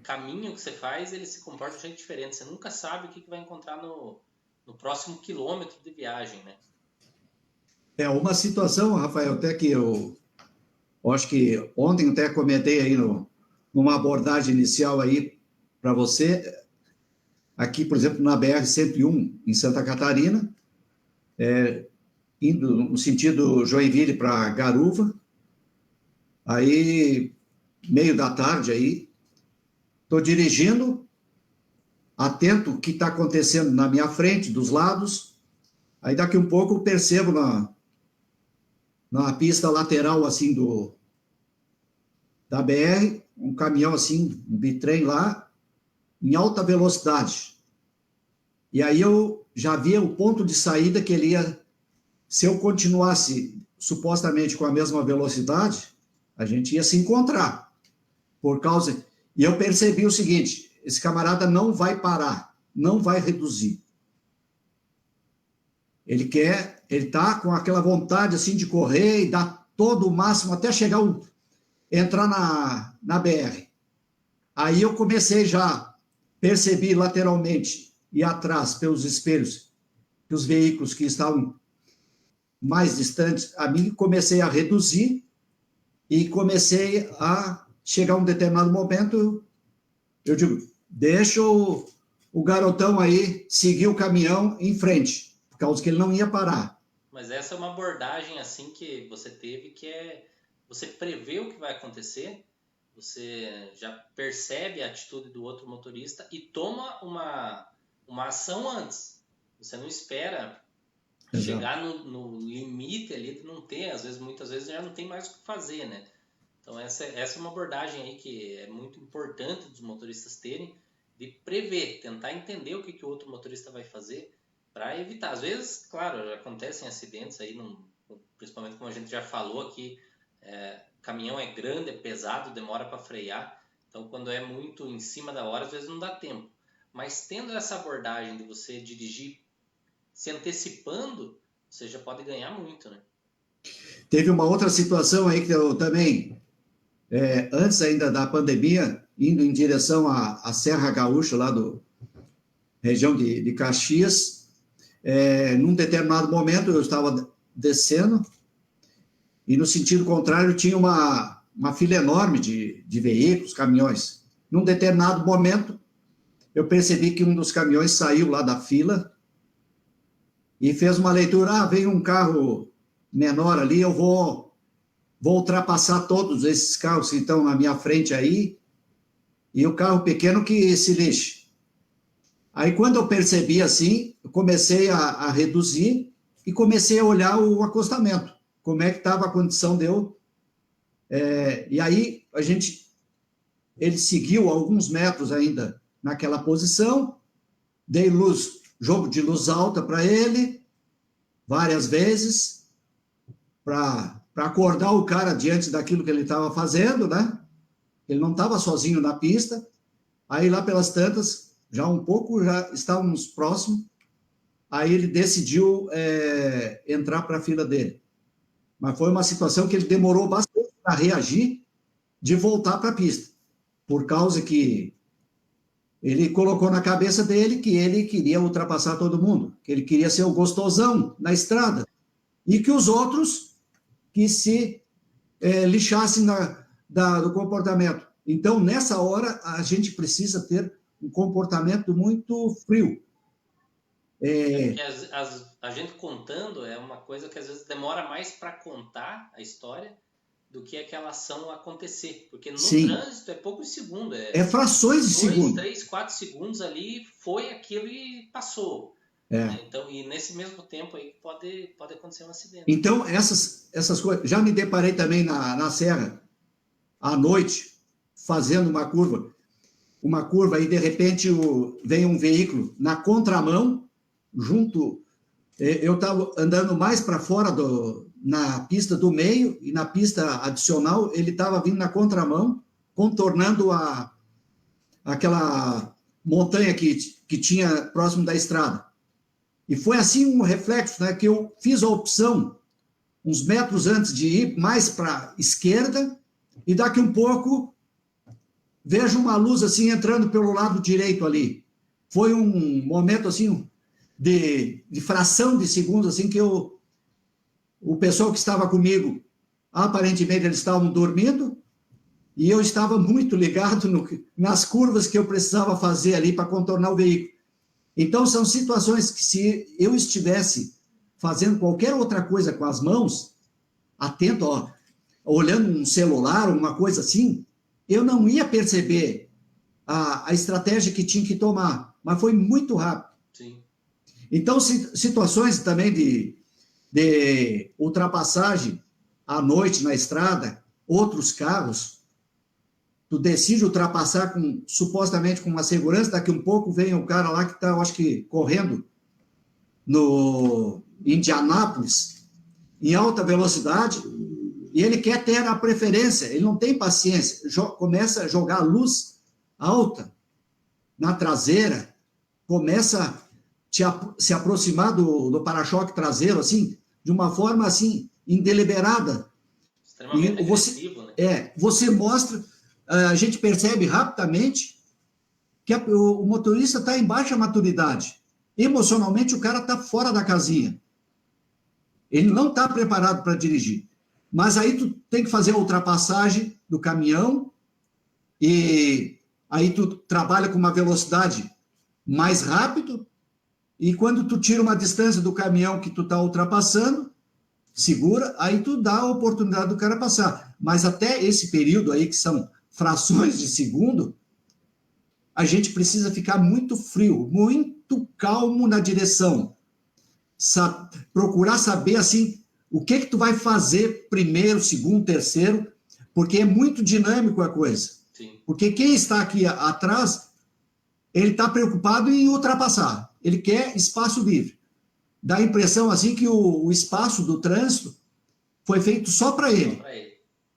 caminho que você faz, ele se comporta de um jeito diferente. Você nunca sabe o que vai encontrar no próximo quilômetro de viagem, né? É uma situação, Rafael, até que eu acho que ontem até comentei aí numa abordagem inicial aí para você, aqui, por exemplo, na BR-101, em Santa Catarina, indo no sentido Joinville para Garuva, aí, meio da tarde aí, estou dirigindo, atento o que está acontecendo na minha frente, dos lados, aí daqui um pouco eu percebo na pista lateral, assim, da BR, um caminhão, assim, um bitrem lá, em alta velocidade. E aí eu já via o ponto de saída que ele ia, se eu continuasse supostamente com a mesma velocidade, a gente ia se encontrar. E eu percebi o seguinte, esse camarada não vai parar, não vai reduzir. Ele está com aquela vontade assim de correr e dar todo o máximo até entrar na BR. Aí eu comecei já, percebi lateralmente e atrás, pelos espelhos, que os veículos que estavam mais distantes a mim, comecei a reduzir e comecei a chegar a um determinado momento, eu digo, deixa o garotão aí seguir o caminhão em frente, por causa que ele não ia parar. Mas essa é uma abordagem assim que você teve, que é você prevê o que vai acontecer, você já percebe a atitude do outro motorista e toma uma ação antes. Você não espera chegar no limite ali de não ter, muitas vezes já não tem mais o que fazer, né? Então essa é uma abordagem aí que é muito importante dos motoristas terem, de prever, tentar entender o que o outro motorista vai fazer para evitar. Às vezes, claro, acontecem acidentes aí, principalmente como a gente já falou aqui, caminhão é grande, é pesado, demora para frear, então quando é muito em cima da hora, às vezes não dá tempo. Mas tendo essa abordagem de você dirigir se antecipando, você já pode ganhar muito, né? Teve uma outra situação aí que eu também, antes ainda da pandemia, indo em direção à Serra Gaúcha, lá região de Caxias, num determinado momento eu estava descendo e no sentido contrário tinha uma fila enorme de veículos, caminhões. Num determinado momento eu percebi que um dos caminhões saiu lá da fila e fez uma leitura, vem um carro menor ali, eu vou ultrapassar todos esses carros que estão na minha frente aí, e o carro pequeno que se lixe. Aí, quando eu percebi assim, eu comecei a reduzir e comecei a olhar o acostamento, como é que estava a condição de eu. E aí, ele seguiu alguns metros ainda naquela posição, dei jogo de luz alta para ele, várias vezes, para acordar o cara diante daquilo que ele estava fazendo, né? Ele não estava sozinho na pista. Aí, lá pelas tantas, já um pouco, já estávamos próximos, aí ele decidiu entrar para a fila dele. Mas foi uma situação que ele demorou bastante para reagir, de voltar para a pista, por causa que ele colocou na cabeça dele que ele queria ultrapassar todo mundo, que ele queria ser o gostosão na estrada, e que os outros que se lixassem do comportamento. Então, nessa hora, a gente precisa ter um comportamento muito frio. Porque a gente contando é uma coisa que às vezes demora mais para contar a história do que aquela ação acontecer. Porque no trânsito é poucos segundos. É frações de segundo. 2, 3, 4 segundos ali, foi aquilo e passou. Então, e nesse mesmo tempo aí pode acontecer um acidente. Então, essas coisas... Já me deparei também na serra, à noite, fazendo uma curva, e de repente vem um veículo na contramão, junto... Eu estava andando mais para fora na pista do meio, e na pista adicional ele estava vindo na contramão, contornando aquela montanha que tinha próximo da estrada. E foi assim um reflexo, né, que eu fiz a opção, uns metros antes de ir mais para a esquerda, e daqui um pouco vejo uma luz assim entrando pelo lado direito ali. Foi um momento assim de fração de segundos assim que o pessoal que estava comigo, aparentemente eles estavam dormindo, e eu estava muito ligado nas curvas que eu precisava fazer ali para contornar o veículo. Então, são situações que, se eu estivesse fazendo qualquer outra coisa com as mãos, atento, olhando um celular, uma coisa assim, eu não ia perceber a estratégia que tinha que tomar, mas foi muito rápido. Sim. Então, situações também de ultrapassagem à noite na estrada, outros carros, tu decide ultrapassar supostamente com uma segurança, daqui um pouco vem o cara lá que está, eu acho que, correndo no Indianápolis, em alta velocidade, e ele quer ter a preferência, ele não tem paciência, começa a jogar a luz alta na traseira, começa a se aproximar do para-choque traseiro, assim, de uma forma, assim, indeliberada. Extremamente agressivo, né? Você mostra... A gente percebe rapidamente que o motorista está em baixa maturidade. Emocionalmente, o cara está fora da casinha. Ele não está preparado para dirigir. Mas aí tu tem que fazer a ultrapassagem do caminhão, e aí tu trabalha com uma velocidade mais rápido, e quando tu tira uma distância do caminhão que tu está ultrapassando, segura, aí tu dá a oportunidade do cara passar. Mas até esse período aí, que são frações de segundo, a gente precisa ficar muito frio, muito calmo na direção. Procurar saber, assim, o que tu vai fazer primeiro, segundo, terceiro, porque é muito dinâmico a coisa. Sim. Porque quem está aqui atrás, ele está preocupado em ultrapassar. Ele quer espaço livre. Dá a impressão, assim, que o espaço do trânsito foi feito só para ele.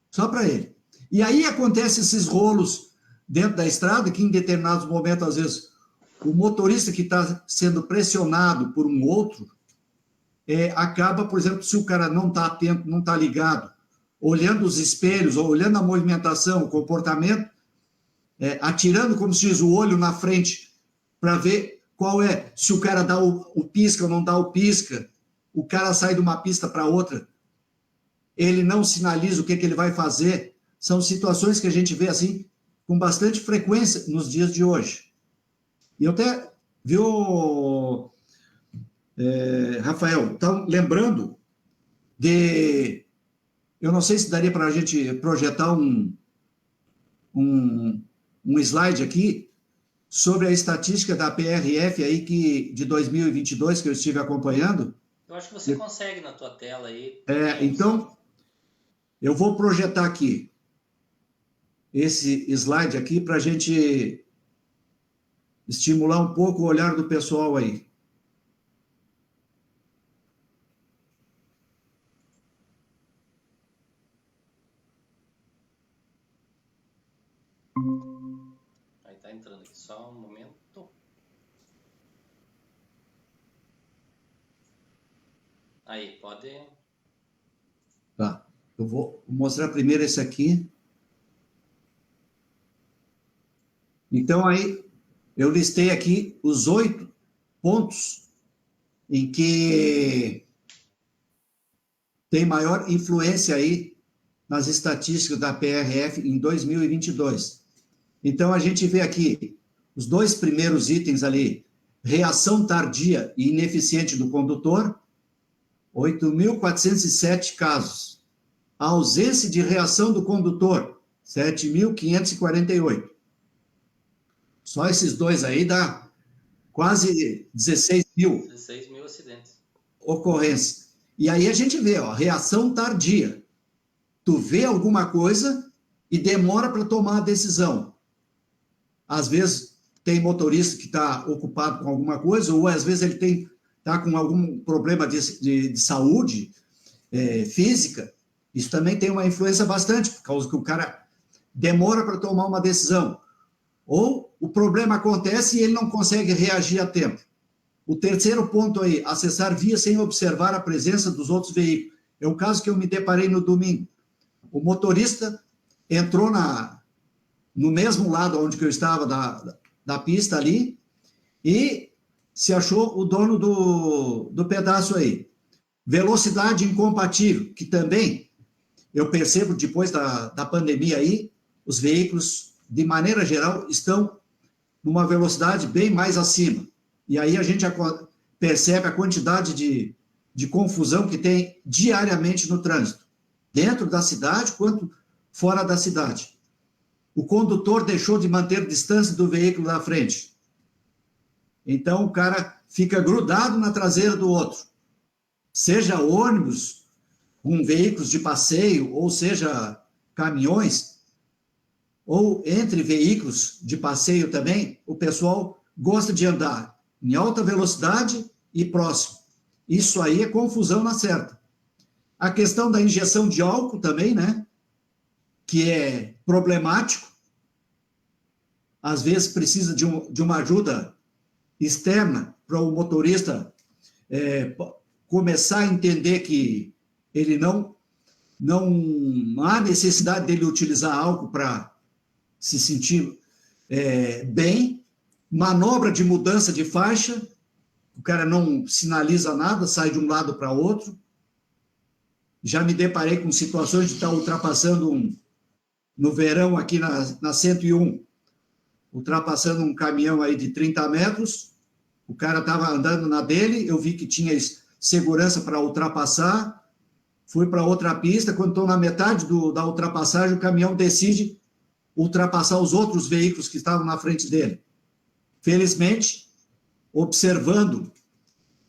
Só para ele. E aí acontecem esses rolos dentro da estrada, que em determinados momentos, às vezes, o motorista que está sendo pressionado por um outro, acaba, por exemplo, se o cara não está atento, não está ligado, olhando os espelhos, ou olhando a movimentação, o comportamento, atirando, como se diz, o olho na frente, para ver qual é, se o cara dá o pisca ou não dá o pisca, o cara sai de uma pista para outra, ele não sinaliza o que ele vai fazer. São situações que a gente vê assim com bastante frequência nos dias de hoje. E eu até, viu, Rafael, então, lembrando eu não sei se daria para a gente projetar um slide aqui sobre a estatística da PRF aí de 2022, que eu estive acompanhando. Eu acho que você consegue na tua tela aí. Então, eu vou projetar aqui esse slide aqui para a gente estimular um pouco o olhar do pessoal aí. Aí tá entrando aqui, só um momento. Aí, pode... Tá, eu vou mostrar primeiro esse aqui. Então, aí, eu listei aqui os 8 pontos em que tem maior influência aí nas estatísticas da PRF em 2022. Então, a gente vê aqui os 2 primeiros itens ali, reação tardia e ineficiente do condutor, 8.407 casos. A ausência de reação do condutor, 7.548. Só esses dois aí dá quase 16 mil. 16 mil acidentes. Ocorrências. E aí a gente vê, ó, reação tardia. Tu vê alguma coisa e demora para tomar a decisão. Às vezes tem motorista que está ocupado com alguma coisa, ou às vezes ele está com algum problema de saúde física. Isso também tem uma influência bastante, por causa que o cara demora para tomar uma decisão. Ou o problema acontece e ele não consegue reagir a tempo. O terceiro ponto aí, acessar via sem observar a presença dos outros veículos. É um caso que eu me deparei no domingo. O motorista entrou no mesmo lado onde que eu estava da pista ali e se achou o dono do pedaço aí. Velocidade incompatível, que também eu percebo depois da pandemia aí, os veículos, de maneira geral, estão numa velocidade bem mais acima. E aí a gente percebe a quantidade de confusão que tem diariamente no trânsito, dentro da cidade quanto fora da cidade. O condutor deixou de manter distância do veículo da frente. Então o cara fica grudado na traseira do outro. Seja ônibus, veículos de passeio, ou seja caminhões, ou entre veículos de passeio também, o pessoal gosta de andar em alta velocidade e próximo. Isso aí é confusão na certa. A questão da injeção de álcool também, né? Que é problemático. Às vezes precisa de uma ajuda externa para o motorista começar a entender que ele não há necessidade dele utilizar álcool para se sentir bem. Manobra de mudança de faixa, o cara não sinaliza nada, sai de um lado para outro. Já me deparei com situações de estar ultrapassando no verão aqui na 101, ultrapassando um caminhão aí de 30 metros, o cara estava andando na dele, eu vi que tinha segurança para ultrapassar, fui para outra pista, quando estou na metade da ultrapassagem, o caminhão decide ultrapassar os outros veículos que estavam na frente dele. Felizmente, observando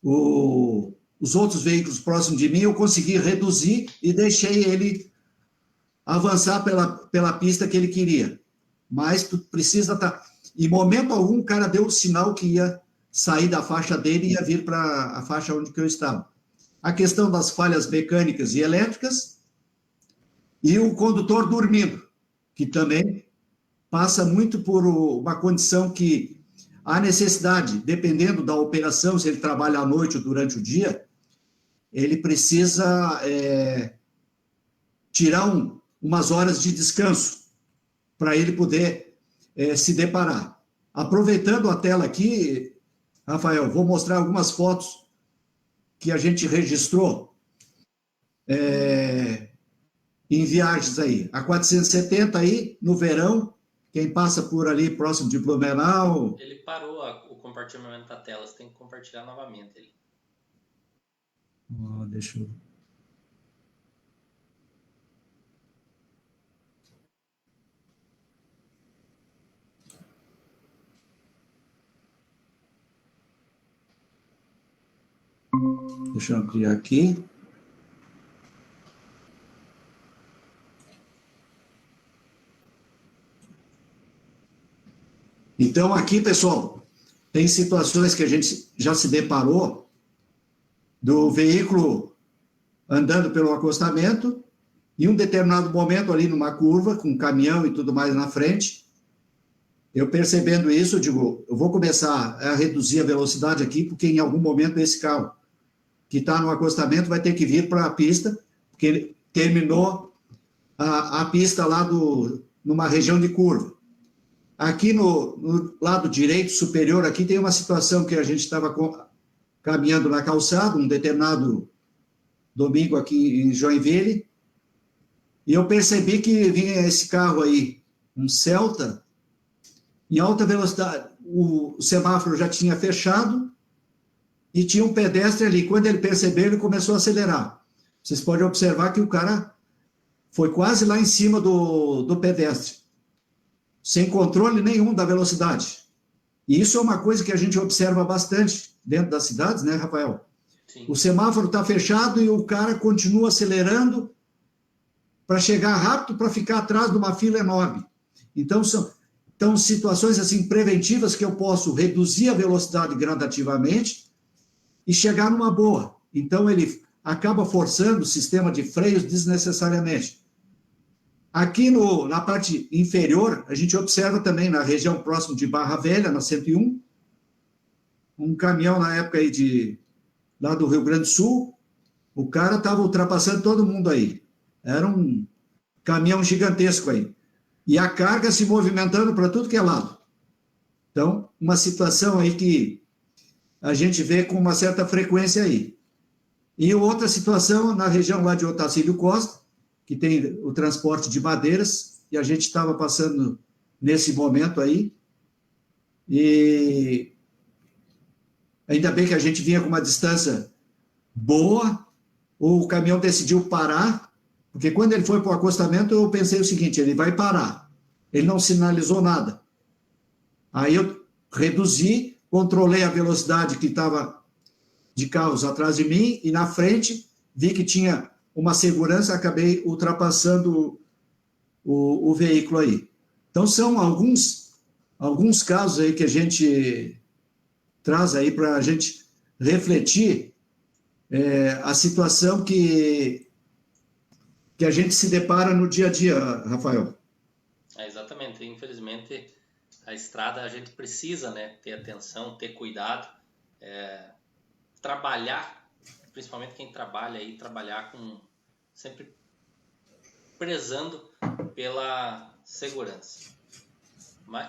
os outros veículos próximos de mim, eu consegui reduzir e deixei ele avançar pela pista que ele queria. Mas tu precisa estar... Em momento algum, o cara deu o sinal que ia sair da faixa dele e ia vir para a faixa onde que eu estava. A questão das falhas mecânicas e elétricas e o condutor dormindo, que também passa muito por uma condição que há necessidade, dependendo da operação, se ele trabalha à noite ou durante o dia, ele precisa tirar umas horas de descanso para ele poder se deparar. Aproveitando a tela aqui, Rafael, vou mostrar algumas fotos que a gente registrou em viagens aí. A 470 aí, no verão, quem passa por ali próximo de Blumenau... Ele parou o compartilhamento da tela, você tem que compartilhar novamente ele. Deixa eu... Deixa eu ampliar aqui. Então, aqui, pessoal, tem situações que a gente já se deparou do veículo andando pelo acostamento e um determinado momento ali numa curva, com caminhão e tudo mais na frente, eu percebendo isso, eu digo, eu vou começar a reduzir a velocidade aqui, porque em algum momento esse carro que está no acostamento vai ter que vir para a pista, porque ele terminou a pista lá numa região de curva. Aqui no lado direito superior, aqui tem uma situação que a gente estava caminhando na calçada, um determinado domingo aqui em Joinville, e eu percebi que vinha esse carro aí, um Celta, em alta velocidade, o semáforo já tinha fechado e tinha um pedestre ali. Quando ele percebeu, ele começou a acelerar. Vocês podem observar que o cara foi quase lá em cima do pedestre, sem controle nenhum da velocidade. E isso é uma coisa que a gente observa bastante dentro das cidades, né, Rafael? Sim. O semáforo está fechado e o cara continua acelerando para chegar rápido, para ficar atrás de uma fila enorme. Então, são situações assim preventivas que eu posso reduzir a velocidade gradativamente e chegar numa boa. Então, ele acaba forçando o sistema de freios desnecessariamente. Aqui na parte inferior, a gente observa também na região próxima de Barra Velha, na 101, um caminhão na época aí lá do Rio Grande do Sul, o cara estava ultrapassando todo mundo aí. Era um caminhão gigantesco aí. E a carga se movimentando para tudo que é lado. Então, uma situação aí que a gente vê com uma certa frequência aí. E outra situação na região lá de Otacílio Costa, que tem o transporte de madeiras, e a gente estava passando nesse momento aí, e ainda bem que a gente vinha com uma distância boa, o caminhão decidiu parar, porque quando ele foi para o acostamento, eu pensei o seguinte, ele vai parar. Ele não sinalizou nada. Aí eu reduzi, controlei a velocidade que estava de carros atrás de mim, e na frente vi que tinha uma segurança, acabei ultrapassando o veículo aí. Então, são alguns casos aí que a gente traz aí para a gente refletir a situação que a gente se depara no dia a dia, Rafael. Exatamente. Infelizmente, a estrada a gente precisa, né, ter atenção, ter cuidado, trabalhar, principalmente quem trabalha aí, trabalhar sempre prezando pela segurança.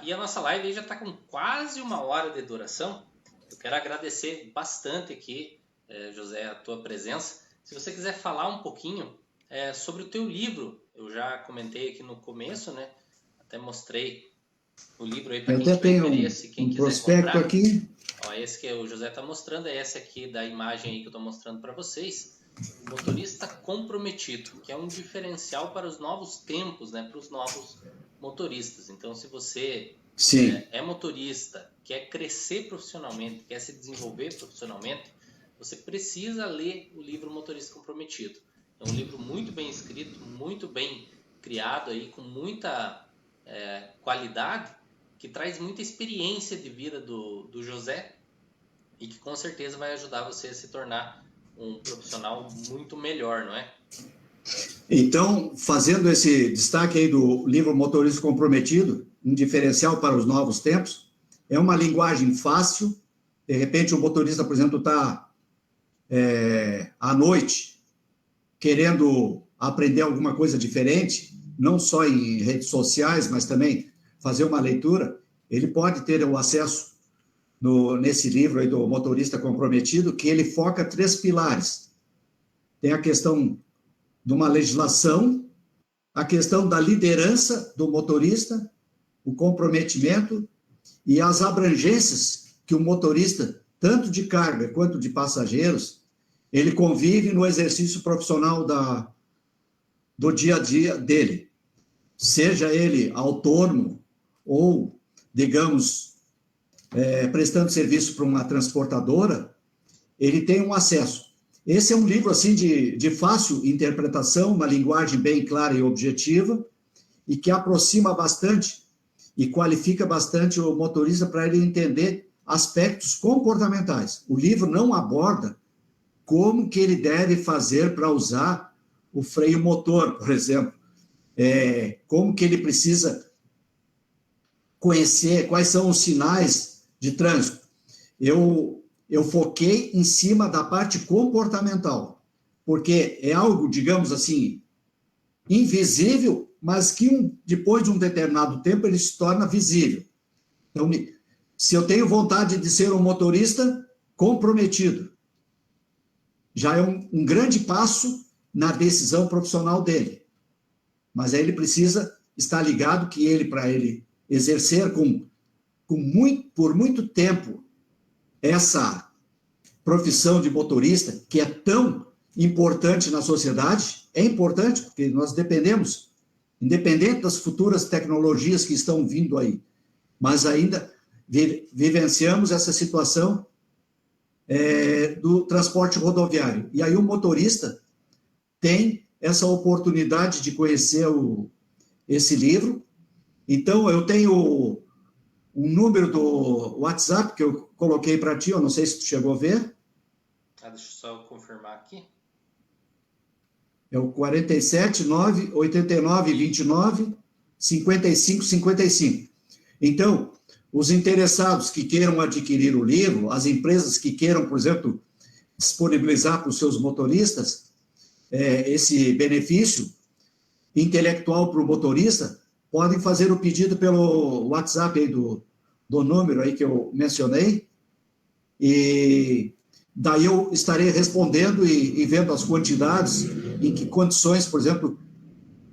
E a nossa live aí já está com quase 1 hora de duração. Eu quero agradecer bastante aqui, José, a tua presença. Se você quiser falar um pouquinho sobre o teu livro, eu já comentei aqui no começo, né? Até mostrei o livro aí para quem tiver interesse, quem quiser prospecto comprar. Aqui. Ó, esse que o José está mostrando é esse aqui da imagem aí que eu estou mostrando para vocês. Motorista comprometido, que é um diferencial para os novos tempos, né? Para os novos motoristas. Então, se você é motorista, quer crescer profissionalmente, quer se desenvolver profissionalmente, você precisa ler o livro Motorista Comprometido. É um livro muito bem escrito, muito bem criado aí, com muita qualidade, que traz muita experiência de vida do José e que com certeza vai ajudar você a se tornar um profissional muito melhor, não é? Então, fazendo esse destaque aí do livro Motorista Comprometido, um diferencial para os novos tempos, é uma linguagem fácil. De repente, o motorista, por exemplo, está à noite querendo aprender alguma coisa diferente, não só em redes sociais, mas também fazer uma leitura, ele pode ter o acesso nesse livro aí do Motorista Comprometido, que ele foca 3 pilares. Tem a questão de uma legislação, a questão da liderança do motorista, o comprometimento e as abrangências que o motorista, tanto de carga quanto de passageiros, ele convive no exercício profissional do dia a dia dele. Seja ele autônomo ou, digamos, prestando serviço para uma transportadora, ele tem um acesso. Esse é um livro assim de fácil interpretação, uma linguagem bem clara e objetiva, e que aproxima bastante e qualifica bastante o motorista para ele entender aspectos comportamentais. O livro não aborda como que ele deve fazer para usar o freio motor, por exemplo, como que ele precisa conhecer, quais são os sinais de trânsito. Eu foquei em cima da parte comportamental, porque é algo, digamos assim, invisível, mas que depois de um determinado tempo ele se torna visível. Então, se eu tenho vontade de ser um motorista comprometido, já é um grande passo na decisão profissional dele. Mas aí ele precisa estar ligado que para ele exercer com por muito tempo essa profissão de motorista, que é tão importante na sociedade, é importante porque nós dependemos, independente das futuras tecnologias que estão vindo aí, mas ainda vivenciamos essa situação do transporte rodoviário. E aí o motorista tem essa oportunidade de conhecer esse livro. Então, eu tenho um número do WhatsApp que eu coloquei para ti, eu não sei se tu chegou a ver. Deixa eu só confirmar aqui. É o 47 9 89 29 55 55. Então, os interessados que queiram adquirir o livro, as empresas que queiram, por exemplo, disponibilizar para os seus motoristas esse benefício intelectual para o motorista, podem fazer o pedido pelo WhatsApp aí do número aí que eu mencionei, e daí eu estarei respondendo e vendo as quantidades, em que condições, por exemplo,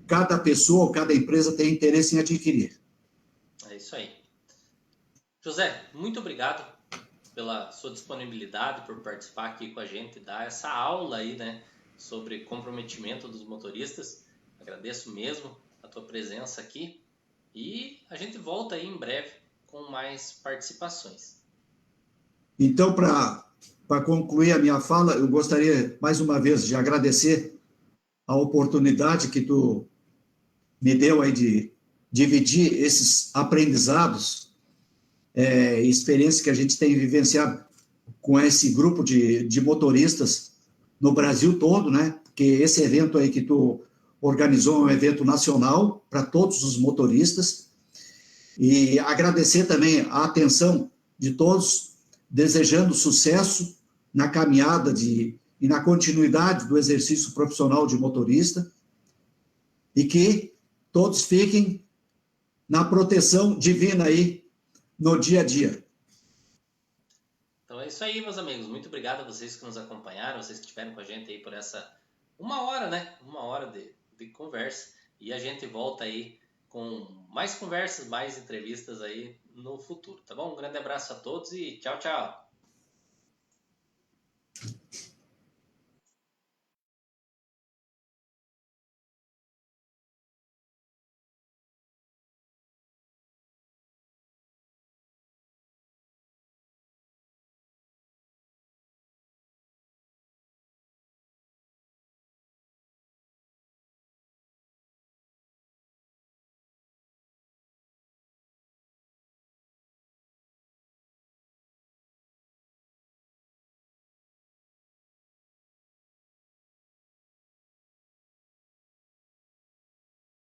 cada pessoa ou cada empresa tem interesse em adquirir. É isso aí. José, muito obrigado pela sua disponibilidade, por participar aqui com a gente, dar essa aula aí, né, sobre comprometimento dos motoristas. Agradeço mesmo a tua presença aqui e a gente volta aí em breve com mais participações. Então, para concluir a minha fala, eu gostaria mais uma vez de agradecer a oportunidade que tu me deu aí de dividir esses aprendizados e experiências que a gente tem vivenciado com esse grupo de motoristas no Brasil todo, né? Porque esse evento aí que tu organizou é um evento nacional para todos os motoristas, e agradecer também a atenção de todos, desejando sucesso na caminhada e na continuidade do exercício profissional de motorista, e que todos fiquem na proteção divina aí no dia a dia. Então é isso aí, meus amigos. Muito obrigado a vocês que nos acompanharam, vocês que estiveram com a gente aí por essa uma hora, né? Uma hora de conversa. E a gente volta aí com mais conversas, mais entrevistas aí no futuro, tá bom? Um grande abraço a todos e tchau, tchau!